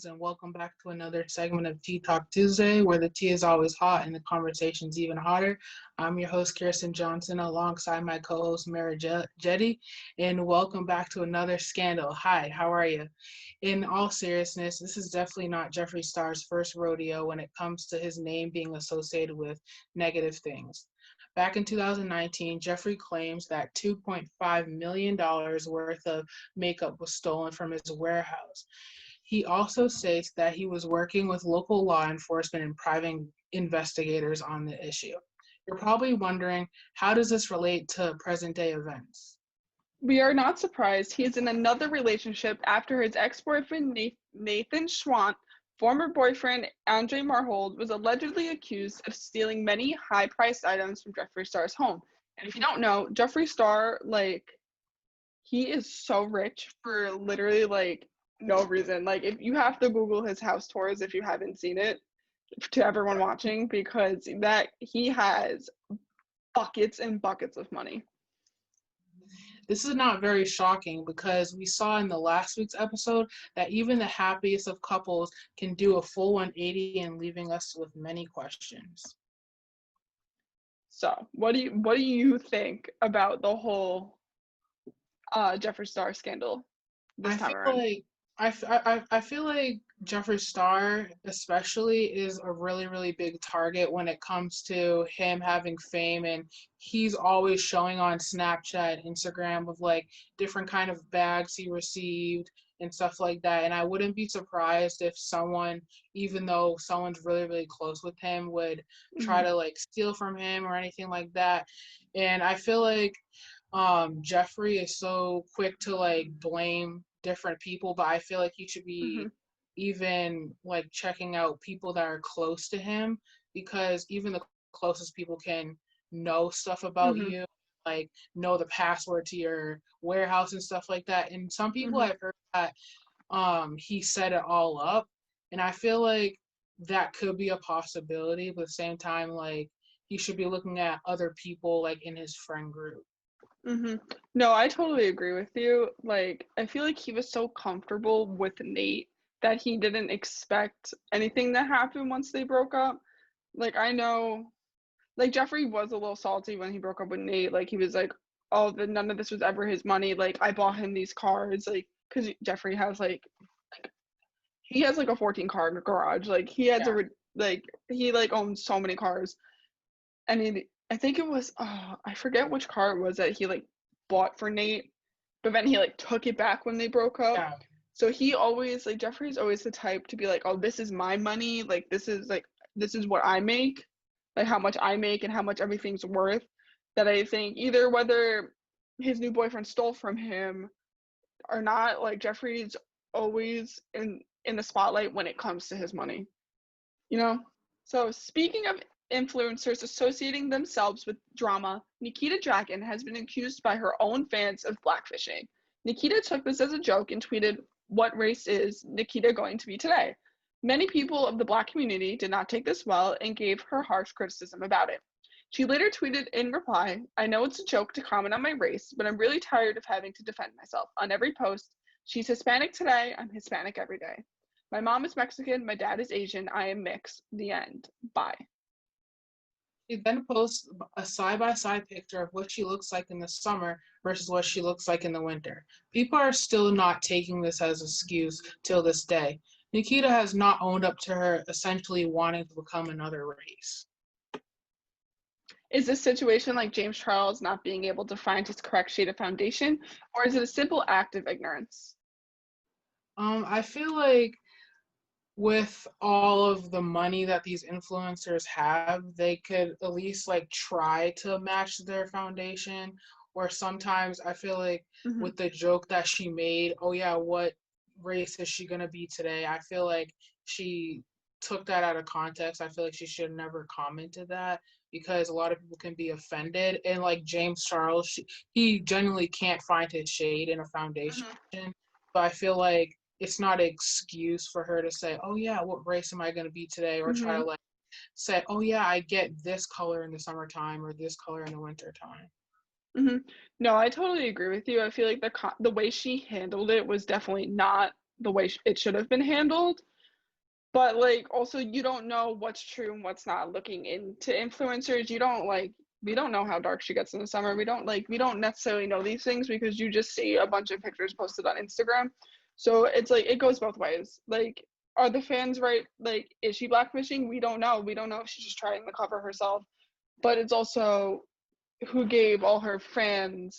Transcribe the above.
dogs, and welcome back to another segment of Tea Talk Tuesday, where the tea is always hot and the conversation's even hotter. I'm your host, Kiersten Johnson, alongside my co-host, Marah Jette, and welcome back to another scandal. Hi, how are you? In all seriousness, this is definitely not Jeffree Star's first rodeo when it comes to his name being associated with negative things. Back in 2019, Jeffree claims that $2.5 million worth of makeup was stolen from his warehouse. He also states that he was working with local law enforcement and private investigators on the issue. You're probably wondering, how does this relate to present day events? We are not surprised he is in another relationship after his ex-boyfriend Nathan Schwandt, former boyfriend Andre Marhold, was allegedly accused of stealing many high-priced items from Jeffree Star's home. And if you don't know, Jeffree Star, he is so rich for literally, no reason. If you have to Google his house tours if you haven't seen it, to everyone watching, because that he has buckets and buckets of money. This is not very shocking because we saw in the last week's episode that even the happiest of couples can do a full 180 and leaving us with many questions. So, what do you think about the whole Jeffree Star scandal this time around? I feel like Jeffree Star especially is a really, really big target when it comes to him having fame, and he's always showing on Snapchat, Instagram of different kind of bags he received and stuff like that. And I wouldn't be surprised if someone, even though someone's really, really close with him, would try to steal from him or anything like that. And I feel like Jeffree is so quick to blame different people, but I feel like he should be even checking out people that are close to him, because even the closest people can know stuff about you, know the password to your warehouse and stuff like that. And some people I've heard that he set it all up, and I feel like that could be a possibility, but at the same time he should be looking at other people in his friend group. No, I totally agree with you. I feel like he was so comfortable with Nate that he didn't expect anything to happen once they broke up. I know, Jeffree was a little salty when he broke up with Nate. He was like, oh, none of this was ever his money. I bought him these cars, because Jeffree has, he has, a 14 car garage. He has he, owns so many cars. And I think it was, I forget which car it was that he bought for Nate, but then he took it back when they broke up. Yeah. So he always Jeffree's always the type to be oh, this is my money, this is what I make, how much I make and how much everything's worth. That I think either whether his new boyfriend stole from him or not, Jeffree's always in the spotlight when it comes to his money. So speaking of influencers associating themselves with drama, Nikita Dragon has been accused by her own fans of blackfishing. Nikita took this as a joke and tweeted, "What race is Nikita going to be today?" Many people of the Black community did not take this well and gave her harsh criticism about it. She later tweeted in reply, "I know it's a joke to comment on my race, but I'm really tired of having to defend myself. On every post, she's Hispanic today, I'm Hispanic every day. My mom is Mexican, my dad is Asian, I am mixed. The end. Bye." She then posts a side-by-side picture of what she looks like in the summer versus what she looks like in the winter. People are still not taking this as an excuse till this day. Nikita has not owned up to her essentially wanting to become another race. Is this situation like James Charles not being able to find his correct shade of foundation, or is it a simple act of ignorance? I feel like with all of the money that these influencers have, they could at least try to match their foundation. Or sometimes I feel like with the joke that she made, oh yeah, what race is she gonna be today? I feel like she took that out of context. I feel like she should have never commented that, because a lot of people can be offended. And James Charles, he genuinely can't find his shade in a foundation. But I feel like it's not an excuse for her to say, oh yeah, what race am I going to be today? Or try to say, oh yeah, I get this color in the summertime or this color in the wintertime. No, I totally agree with you. I feel like the way she handled it was definitely not the way it should have been handled. But, like, also you don't know what's true and what's not looking into influencers. You don't, like, we don't know how dark she gets in the summer. We don't necessarily know these things because you just see a bunch of pictures posted on Instagram. So it's like it goes both ways. Like, are the fans right? Like, is she blackfishing? We don't know. We don't know if she's just trying to cover herself. But it's also who gave all her fans